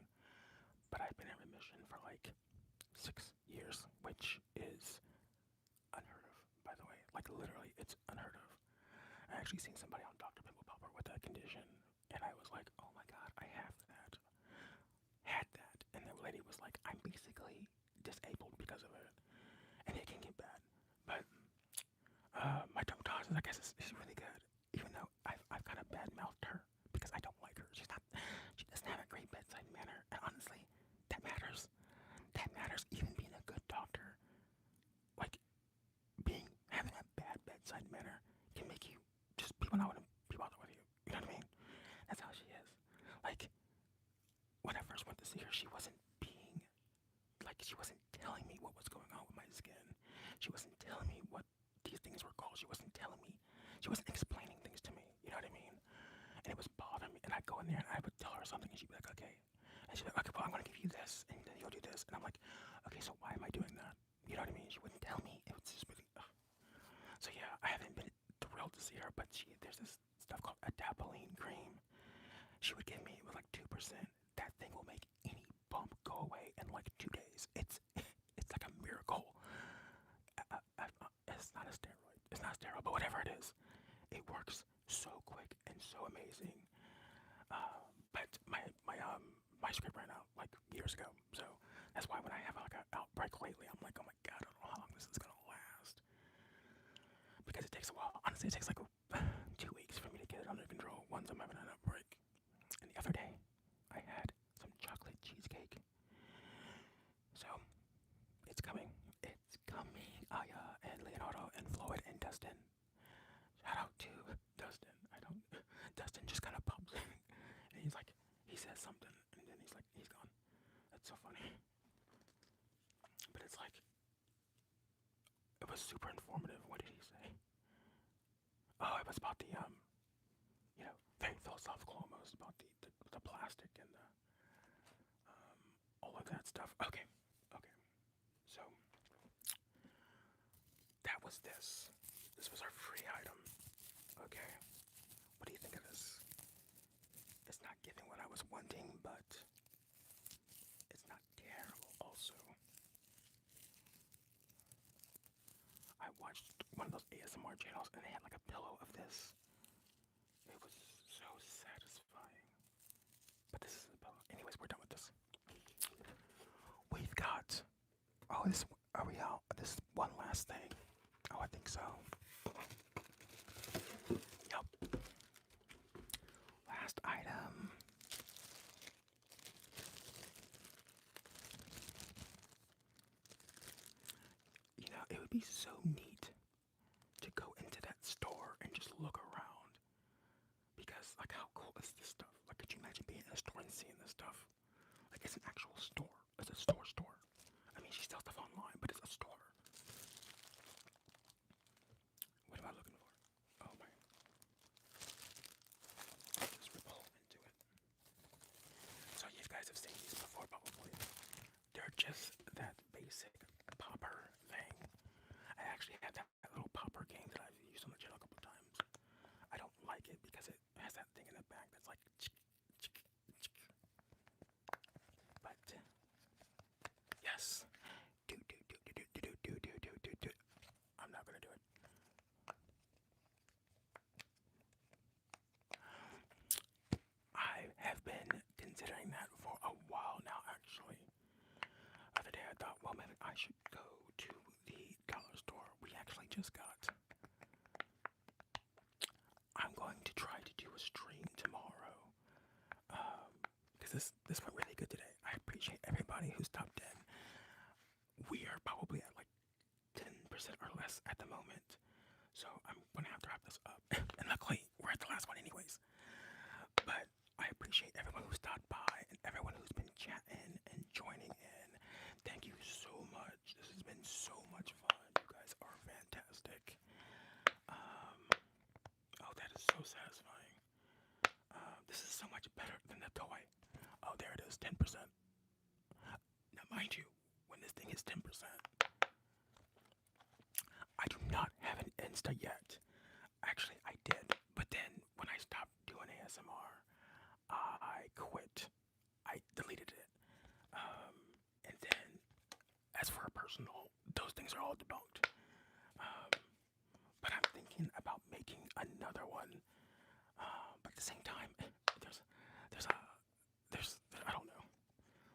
But I've been in remission for like 6 years, which is unheard of, by the way. Like literally, it's unheard of. I actually seen somebody on Dr. Pimple Popper with that condition, and I was like, oh my god, I have that. Had that. And the lady was like, I'm basically disabled because of it. And it can get bad. But my dermatologist, I guess, is really good. Even though I've kind of bad mouthed her because I don't like her. She doesn't have a great bedside manner. And honestly, that matters. That matters. Even being a good doctor, like having a bad bedside manner can make you just people not want to be bothered with you. You know what I mean? That's how she is. Like when I first went to see her, she wasn't telling me what was going on with my skin. She wasn't telling me what these things were called. She wasn't explaining things to me. You know what I mean? And it was bothering me. And I'd go in there and I would tell her something, and she'd be like, okay. And she'd be like, okay, well, I'm gonna give you this, and then you'll do this. And I'm like, okay, so why am I doing that? You know what I mean? She wouldn't tell me. It was just really. Ugh. So yeah, I haven't been thrilled to see her, but there's this stuff called adapalene cream. She would give me it with like 2%. That thing will make any bump go away in like 2 days. It's like a miracle. It's not a steroid. It's not a steroid, but whatever it is, it works so quick and so amazing. But my script ran out like years ago, so that's why when I have like an outbreak lately, I'm like, oh my god, I don't know how long this is gonna last. Because it takes a while. Honestly, it takes like 2 weeks for me to get it under control once I'm having an outbreak. And the other day, I had some chocolate cheesecake. So, it's coming. It's coming. Aya and Leonardo and Floyd and Dustin. Shout out to Dustin. Dustin just kind of pops in. And he's like, he says something. And then he's like, he's gone. That's so funny. But it's like, it was super informative. What did he say? Oh, it was about the, very philosophical almost about the plastic and all of that stuff. Okay. So that was this. This was our free item. Okay. What do you think of this? It's not giving what I was wanting, but it's not terrible also. I watched one of those ASMR channels and they had like a pillow of this. It was so satisfying. But this is the pillow. Anyways, we're done with this. We've got. Oh, are we out? This one last thing. Oh, I think so. Yep. Last item. it would be so neat to go into that store and just look around. Because, like, how cool is this stuff? Like, could you imagine being in a store and seeing this stuff? Like, it's an actual store. It's a store. I mean, she sells stuff online, but it's a store. What am I looking for? Oh my. Just rip a hole into it. So you guys have seen these before, probably. They're just that basic popper thing. I actually have that little popper game that I've used on the channel a couple times. I don't like it because it has that thing in the back that's like but yes. Do. I'm not gonna do it. I have been considering that for a while now, actually. The other day I thought, well, maybe I should go to the dollar store. We actually just got. I'm going to try to do a stream tomorrow. Because this went really good today. I appreciate everybody who stopped in. We are probably at like 10% or less at the moment. So I'm going to have to wrap this up. And luckily, we're at the last one anyways. But I appreciate everyone who stopped by and everyone who's been chatting and joining in. Thank you so much. This has been so much fun. You guys are fantastic. Oh, that is so satisfying. This is so much better than the toy. Oh, there it is, 10%. Now, mind you, when this thing is 10%, I do not have an Insta yet. Actually, I did, but then when I stopped doing ASMR, I quit. I deleted it. And then, as for a personal, those things are all debunked. But I'm thinking about making another one. But at the same time, there's a, there's, I don't know.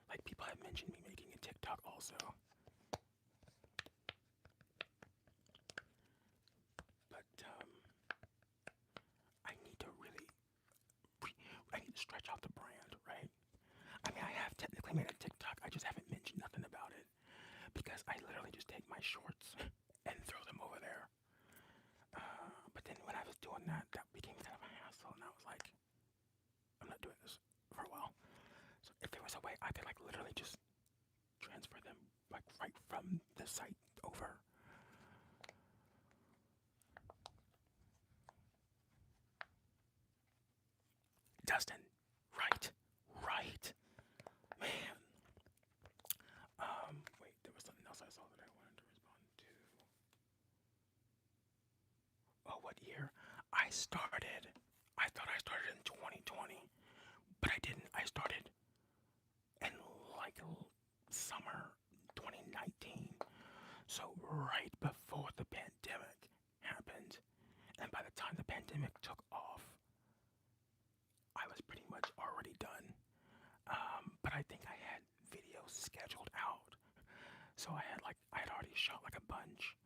Like, people have mentioned me making a TikTok also. But, I need to really, I need to stretch out the brand, right? I mean, I have technically made a TikTok, I just haven't mentioned nothing about it. Because I literally just take my shorts and throw them over there. But then when I was doing that, that became kind of a hassle, and I was like, I'm not doing this for a while. So if there was a way I could like literally just transfer them like right from the site over. Dustin, right, man. Wait, there was something else I saw that I wanted to respond to. Oh, what year? I thought I started in 2020, but I didn't. I started in like summer 2019. So right before the pandemic happened. And by the time the pandemic took off, I was pretty much already done. But I think I had videos scheduled out. So I had already shot like a bunch.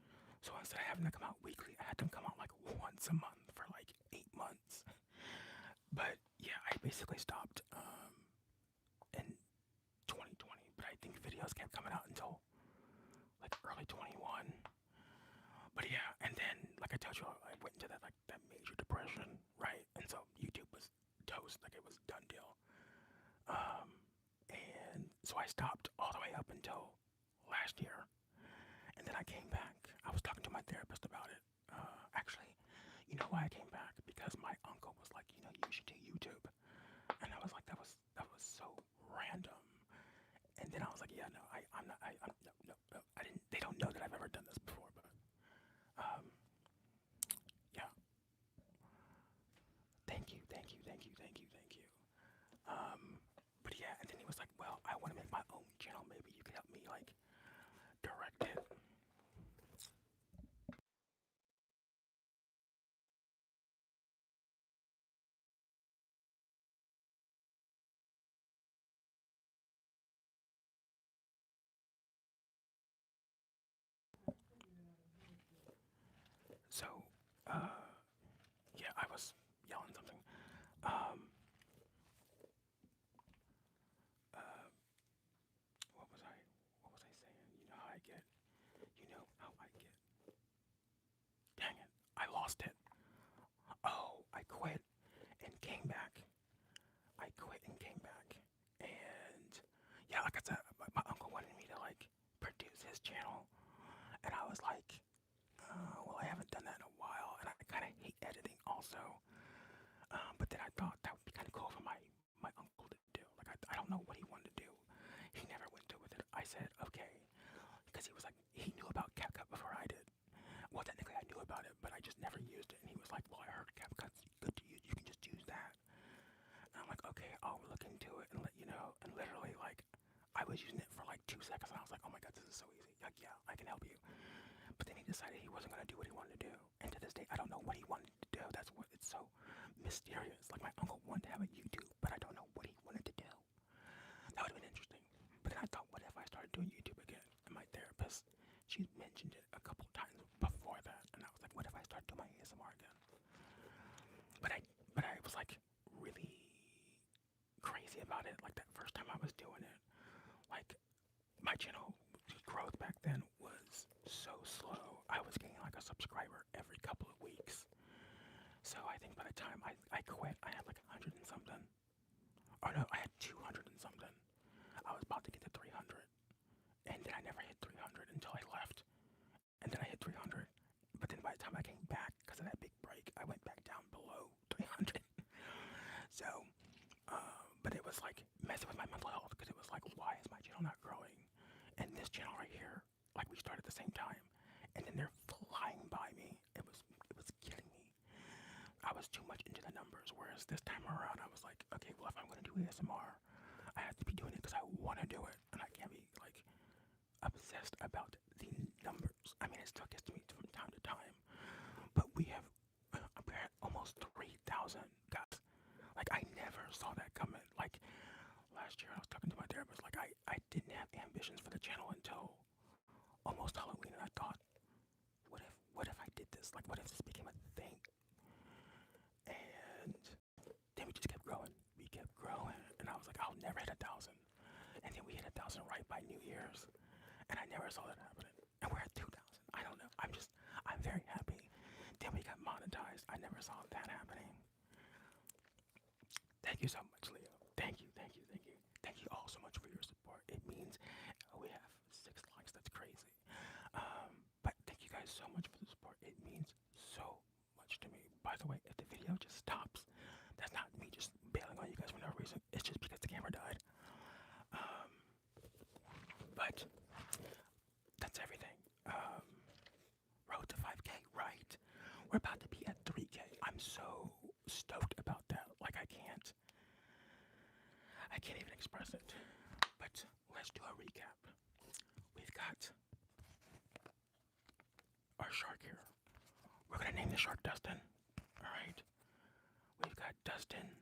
So instead of having them come out weekly, I had them come out like once a month for like 8 months. But yeah, I basically stopped in 2020. But I think videos kept coming out until like early 21. But yeah, and then like I told you, I went into that major depression, right? And so YouTube was toast, like it was done deal. And so I stopped all the way up until last year, and then I came back. I was talking to my therapist about it. Actually, you know why I came back? Because my uncle was like, you know, you should do YouTube, and I was like, that was so random. And then I was like, yeah, no, I'm not, no, I didn't. They don't know that I've ever done this before, but yeah. Thank you. But yeah, and then he was like, well, I want to make my own channel. Maybe you can help me like direct it. So, yeah, I was yelling something. Um, uh, what was I saying? You know how I get. lost it. Oh, I quit and came back. I quit and came back. And yeah, like I said, my uncle wanted me to like produce his channel. And I was like, well, I haven't done that in a while. And I kind of hate editing also. But then I thought that would be kind of cool for my uncle to do. Like, I don't know what he wanted to do. He never went through with it. I said, okay. Because he was like, he knew about CapCut before I did. Well, technically I knew about it, but I just never used it. And he was like, well, I heard CapCut's good to use. You can just use that. And I'm like, okay, I'll look into it and let you know. And literally, like, I was using it for like 2 seconds, and I was like, oh my god, this is so easy. Like, yeah, I can help you. But then he decided he wasn't going to do what he wanted to do. And to this day, I don't know what he wanted to do. That's what it's so mysterious. Like, my uncle wanted to have a YouTube, but I don't know what he wanted to do. That would have been interesting. But then I thought, what if I started doing YouTube again? And my therapist, she mentioned it a couple times before that. And I was like, what if I start doing my ASMR again? But I was like really crazy about it. Like that first time I was doing it, like my channel growth back then was so slow. I was getting like a subscriber every couple of weeks. So I think by the time I quit, I had like 100 and something. Or no, I had 200 and something. I was about to get to 300. And then I never hit 300 until I left. And then I hit 300. But then by the time I came back, because of that big break, I went back down below 300. So, but it was like messing with my mental health, because it was like, why is my channel not growing? And this channel right here, like we started at the same time, and then they're flying by me. It was killing me. I was too much into the numbers, whereas this time around I was like, okay, well, if I'm gonna do ASMR, I have to be doing it because I want to do it, and I can't be like obsessed about the numbers. I mean, it still gets to me from time to time, but we're at almost 3,000 guys. Like, I never saw that coming. Like, last year I was talking to my therapist, like, I didn't have ambitions for the channel until almost Halloween, and I thought, what if I did this? Like, what if this became a thing? And then we just kept growing. We kept growing, and I was like, I'll never hit 1,000. And then we hit 1,000 right by New Year's, and I never saw that happening. And we're at 2,000. I don't know. I'm very happy. Then we got monetized. I never saw that happening. Thank you so much, Leo. Thank you, thank you, thank you. Thank you all so much for your support. It means we have 6 likes. That's crazy. But thank you guys so much for the support. It means so much to me. By the way, if the video just stops, that's not me just bailing on you guys for no reason. It's just because the camera died. But that's everything. Road to 5K, right? We're about to be at 3K. I'm so stoked about that. Like, I can't even express it. But let's do a recap. We've got our shark here. We're gonna name the shark Dustin. Alright. We've got Dustin.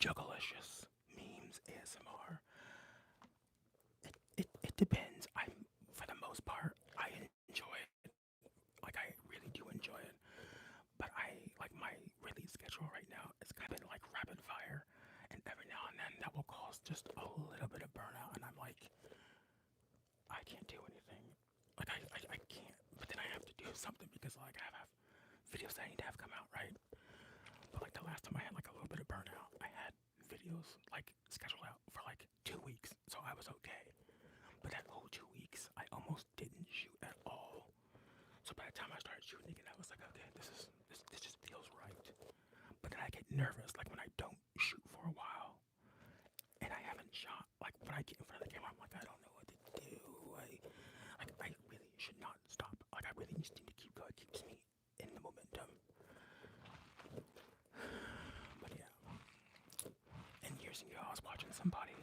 Juggalicious memes ASMR. It depends. For the most part, I enjoy it. Like, I really do enjoy it. But my release schedule right now is kind of like rapid fire, and every now and then that will cause just a little bit of burnout, and I'm like, I can't do anything. Like, I can't. But then I have to do something because like I have videos that I need to have come out, right? But like the last time I had like a little bit of burnout, I had videos like scheduled out for like 2 weeks, so I was okay. But that whole 2 weeks, I almost didn't shoot at all. So by the time I started shooting again, I was like, okay, this just feels right. But then I get nervous, like when I don't shoot for a while, and I haven't shot. Like when I get in front of the camera, I'm like, I don't know what to do. I really should not stop. Like I really just need to keep going. It keeps me in the momentum. But yeah. And years ago, I was watching somebody